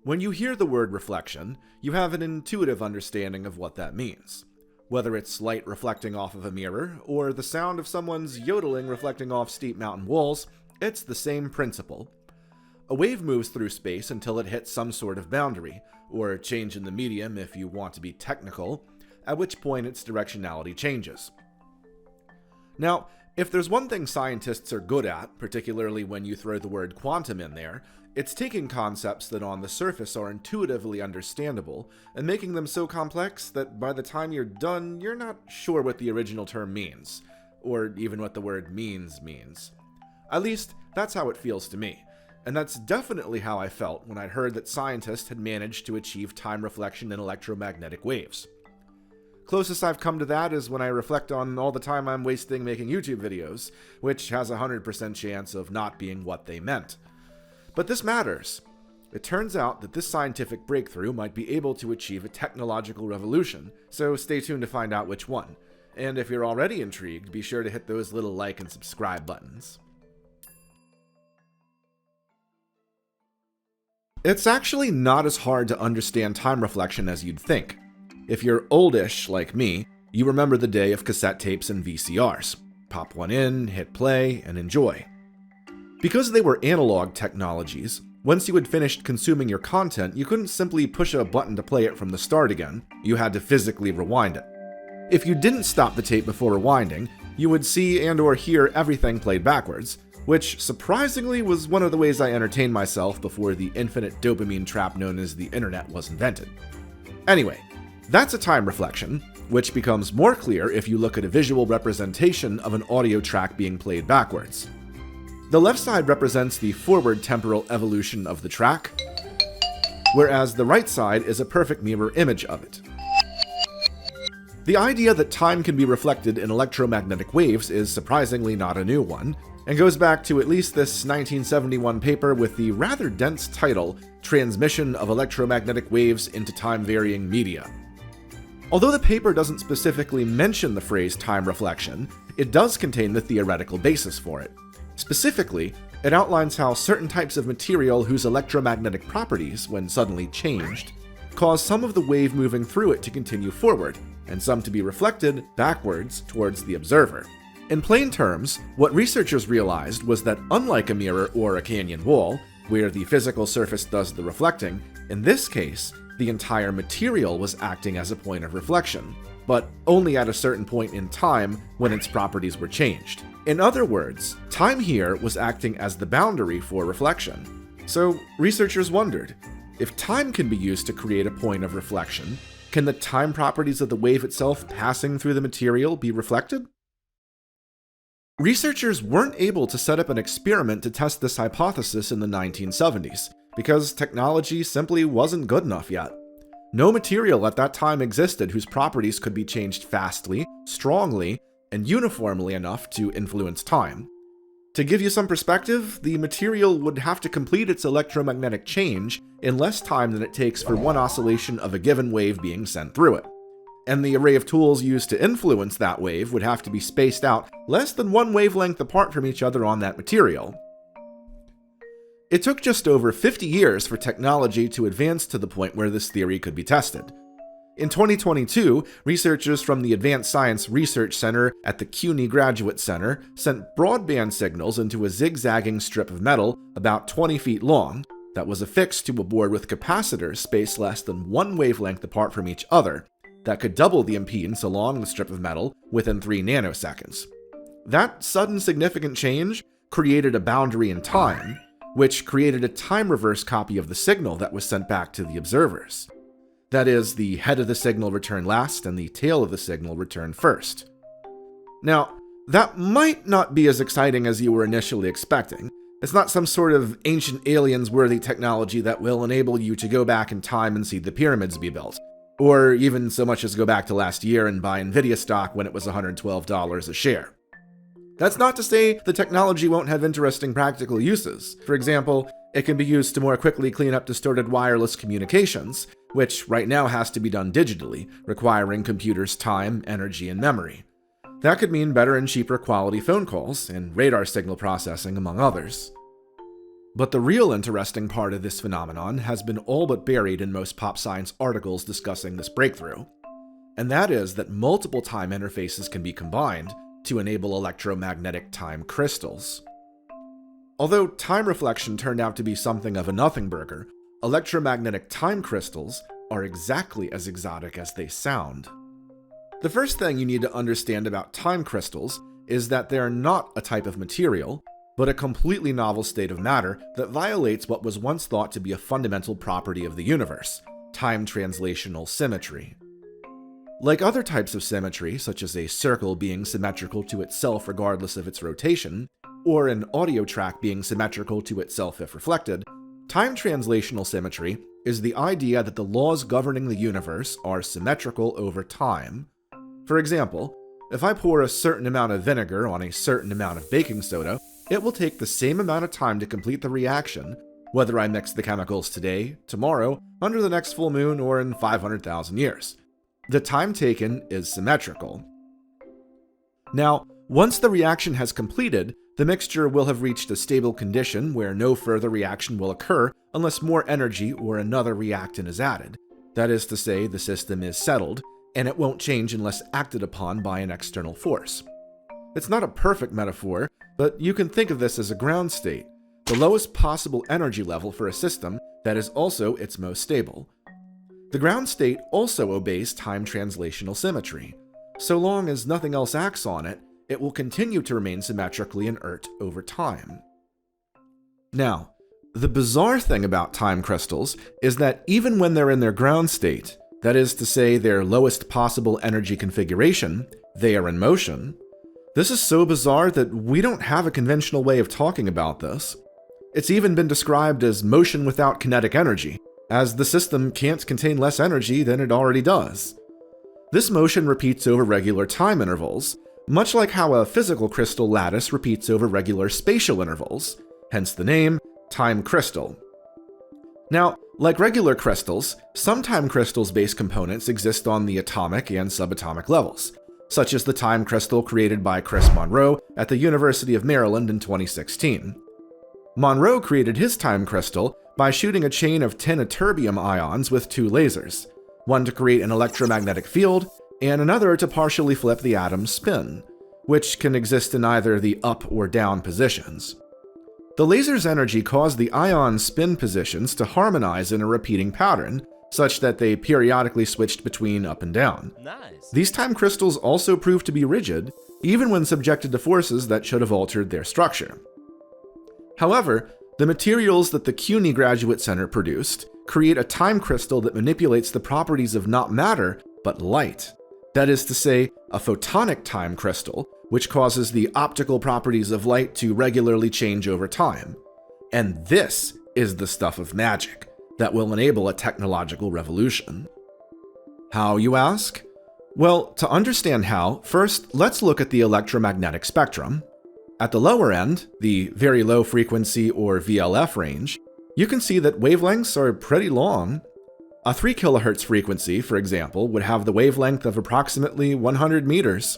When you hear the word reflection, you have an intuitive understanding of what that means. Whether it's light reflecting off of a mirror, or the sound of someone's yodeling reflecting off steep mountain walls, it's the same principle. A wave moves through space until it hits some sort of boundary, or a change in the medium if you want to be technical, at which point its directionality changes. Now, if there's one thing scientists are good at, particularly when you throw the word quantum in there, it's taking concepts that on the surface are intuitively understandable and making them so complex that by the time you're done, you're not sure what the original term means, or even what the word means. At least, that's how it feels to me, and that's definitely how I felt when I heard that scientists had managed to achieve time reflection in electromagnetic waves. Closest I've come to that is when I reflect on all the time I'm wasting making YouTube videos, which has a 100% chance of not being what they meant. But this matters. It turns out that this scientific breakthrough might be able to achieve a technological revolution, so stay tuned to find out which one. And if you're already intrigued, be sure to hit those little like and subscribe buttons. It's actually not as hard to understand time reflection as you'd think. If you're oldish like me, you remember the day of cassette tapes and VCRs. Pop one in, hit play, and enjoy. Because they were analog technologies, once you had finished consuming your content, you couldn't simply push a button to play it from the start again. You had to physically rewind it. If you didn't stop the tape before rewinding, you would see and/or hear everything played backwards, which surprisingly was one of the ways I entertained myself before the infinite dopamine trap known as the internet was invented. Anyway, that's a time reflection, which becomes more clear if you look at a visual representation of an audio track being played backwards. The left side represents the forward temporal evolution of the track, whereas the right side is a perfect mirror image of it. The idea that time can be reflected in electromagnetic waves is surprisingly not a new one, and goes back to at least this 1971 paper with the rather dense title, Transmission of Electromagnetic Waves into Time-Varying Media. Although the paper doesn't specifically mention the phrase time reflection, it does contain the theoretical basis for it. Specifically, it outlines how certain types of material whose electromagnetic properties, when suddenly changed, cause some of the wave moving through it to continue forward, and some to be reflected backwards towards the observer. In plain terms, what researchers realized was that unlike a mirror or a canyon wall, where the physical surface does the reflecting, in this case, the entire material was acting as a point of reflection, but only at a certain point in time when its properties were changed. In other words, time here was acting as the boundary for reflection. So researchers wondered, if time can be used to create a point of reflection, can the time properties of the wave itself passing through the material be reflected? Researchers weren't able to set up an experiment to test this hypothesis in the 1970s, because technology simply wasn't good enough yet. No material at that time existed whose properties could be changed fastly, strongly, and uniformly enough to influence time. To give you some perspective, the material would have to complete its electromagnetic change in less time than it takes for one oscillation of a given wave being sent through it. And the array of tools used to influence that wave would have to be spaced out less than one wavelength apart from each other on that material. It took just over 50 years for technology to advance to the point where this theory could be tested. In 2022, researchers from the Advanced Science Research Center at the CUNY Graduate Center sent broadband signals into a zigzagging strip of metal about 20 feet long that was affixed to a board with capacitors spaced less than one wavelength apart from each other that could double the impedance along the strip of metal within 3 nanoseconds. That sudden significant change created a boundary in time, which created a time reverse copy of the signal that was sent back to the observers. That is, the head of the signal returned last and the tail of the signal returned first. Now, that might not be as exciting as you were initially expecting. It's not some sort of ancient aliens-worthy technology that will enable you to go back in time and see the pyramids be built, or even so much as go back to last year and buy Nvidia stock when it was $112 a share. That's not to say the technology won't have interesting practical uses. For example, it can be used to more quickly clean up distorted wireless communications, which right now has to be done digitally, requiring computers' time, energy, and memory. That could mean better and cheaper quality phone calls and radar signal processing, among others. But the real interesting part of this phenomenon has been all but buried in most pop science articles discussing this breakthrough, and that is that multiple time interfaces can be combined to enable electromagnetic time crystals. Although time reflection turned out to be something of a nothing burger, electromagnetic time crystals are exactly as exotic as they sound. The first thing you need to understand about time crystals is that they're not a type of material, but a completely novel state of matter that violates what was once thought to be a fundamental property of the universe: time translational symmetry. Like other types of symmetry, such as a circle being symmetrical to itself regardless of its rotation, or an audio track being symmetrical to itself if reflected, time translational symmetry is the idea that the laws governing the universe are symmetrical over time. For example, if I pour a certain amount of vinegar on a certain amount of baking soda, it will take the same amount of time to complete the reaction, whether I mix the chemicals today, tomorrow, under the next full moon, or in 500,000 years. The time taken is symmetrical. Now, once the reaction has completed, the mixture will have reached a stable condition where no further reaction will occur unless more energy or another reactant is added. That is to say, the system is settled, and it won't change unless acted upon by an external force. It's not a perfect metaphor, but you can think of this as a ground state, the lowest possible energy level for a system that is also its most stable. The ground state also obeys time translational symmetry. So long as nothing else acts on it, it will continue to remain symmetrically inert over time. Now, the bizarre thing about time crystals is that even when they're in their ground state, that is to say their lowest possible energy configuration, they are in motion. This is so bizarre that we don't have a conventional way of talking about this. It's even been described as motion without kinetic energy, as the system can't contain less energy than it already does. This motion repeats over regular time intervals, much like how a physical crystal lattice repeats over regular spatial intervals, hence the name time crystal. Now, like regular crystals, some time crystals-based components exist on the atomic and subatomic levels, such as the time crystal created by Chris Monroe at the University of Maryland in 2016. Monroe created his time crystal by shooting a chain of 10 ytterbium ions with two lasers, one to create an electromagnetic field and another to partially flip the atom's spin, which can exist in either the up or down positions. The laser's energy caused the ion spin positions to harmonize in a repeating pattern, such that they periodically switched between up and down. Nice. These time crystals also proved to be rigid, even when subjected to forces that should have altered their structure. However, the materials that the CUNY Graduate Center produced create a time crystal that manipulates the properties of not matter, but light. That is to say, a photonic time crystal, which causes the optical properties of light to regularly change over time. And this is the stuff of magic that will enable a technological revolution. How, you ask? Well, to understand how, first let's look at the electromagnetic spectrum. At the lower end, the very low frequency or VLF range, you can see that wavelengths are pretty long. A 3 kHz frequency, for example, would have the wavelength of approximately 100 meters.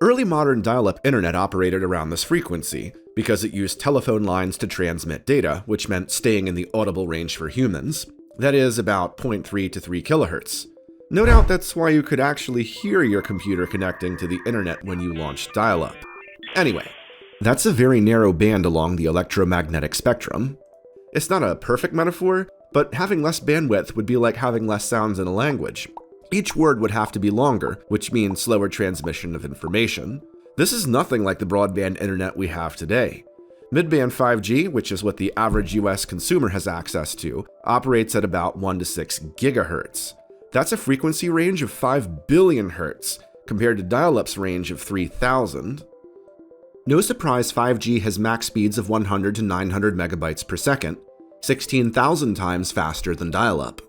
Early modern dial-up internet operated around this frequency because it used telephone lines to transmit data, which meant staying in the audible range for humans. That is about 0.3 to 3 kHz. No doubt that's why you could actually hear your computer connecting to the internet when you launched dial-up. Anyway, that's a very narrow band along the electromagnetic spectrum. It's not a perfect metaphor, but having less bandwidth would be like having less sounds in a language. Each word would have to be longer, which means slower transmission of information. This is nothing like the broadband internet we have today. Mid-band 5G, which is what the average US consumer has access to, operates at about 1 to 6 gigahertz. That's a frequency range of 5 billion hertz, compared to dial-up's range of 3,000. No surprise 5G has max speeds of 100 to 900 megabytes per second, 16,000 times faster than dial-up.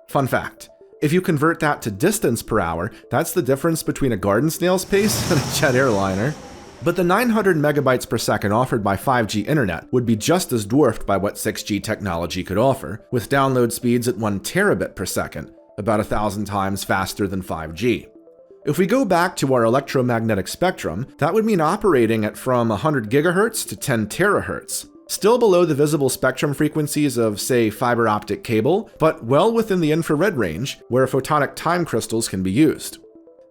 Fun fact, if you convert that to distance per hour, that's the difference between a garden snail's pace and a jet airliner. But the 900 megabytes per second offered by 5G internet would be just as dwarfed by what 6G technology could offer, with download speeds at 1 terabit per second, about 1,000 times faster than 5G. If we go back to our electromagnetic spectrum, that would mean operating at from 100 gigahertz to 10 terahertz, Still below the visible spectrum frequencies of, say, fiber optic cable, but well within the infrared range where photonic time crystals can be used.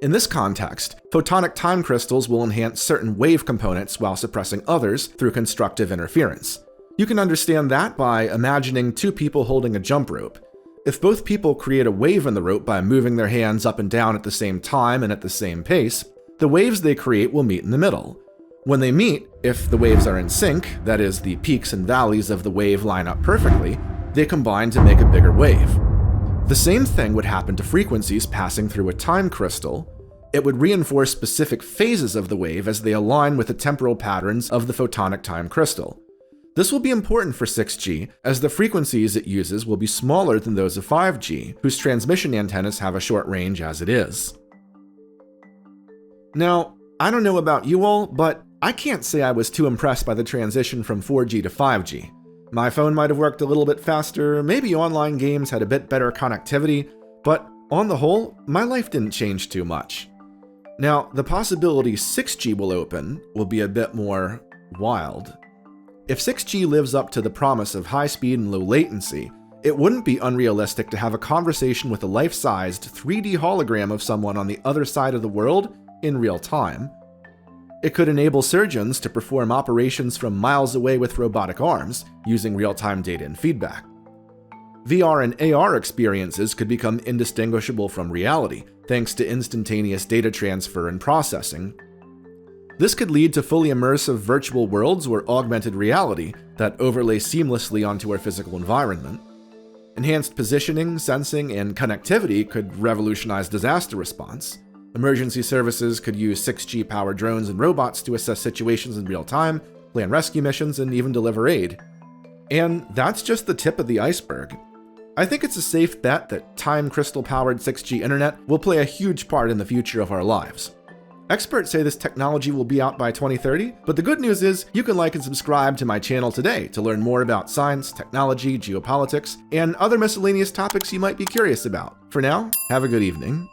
In this context, photonic time crystals will enhance certain wave components while suppressing others through constructive interference. You can understand that by imagining two people holding a jump rope. If both people create a wave in the rope by moving their hands up and down at the same time and at the same pace, the waves they create will meet in the middle. When they meet, if the waves are in sync, that is, the peaks and valleys of the wave line up perfectly, they combine to make a bigger wave. The same thing would happen to frequencies passing through a time crystal. It would reinforce specific phases of the wave as they align with the temporal patterns of the photonic time crystal. This will be important for 6G, as the frequencies it uses will be smaller than those of 5G, whose transmission antennas have a short range as it is. Now, I don't know about you all, but I can't say I was too impressed by the transition from 4G to 5G. My phone might have worked a little bit faster, maybe online games had a bit better connectivity, but on the whole, my life didn't change too much. Now, the possibility 6G will open will be a bit more wild. If 6G lives up to the promise of high speed and low latency, it wouldn't be unrealistic to have a conversation with a life-sized 3D hologram of someone on the other side of the world in real time. It could enable surgeons to perform operations from miles away with robotic arms, using real-time data and feedback. VR and AR experiences could become indistinguishable from reality, thanks to instantaneous data transfer and processing. This could lead to fully immersive virtual worlds or augmented reality that overlay seamlessly onto our physical environment. Enhanced positioning, sensing, and connectivity could revolutionize disaster response. Emergency services could use 6G-powered drones and robots to assess situations in real time, plan rescue missions, and even deliver aid. And that's just the tip of the iceberg. I think it's a safe bet that time crystal-powered 6G internet will play a huge part in the future of our lives. Experts say this technology will be out by 2030, but the good news is you can like and subscribe to my channel today to learn more about science, technology, geopolitics, and other miscellaneous topics you might be curious about. For now, have a good evening.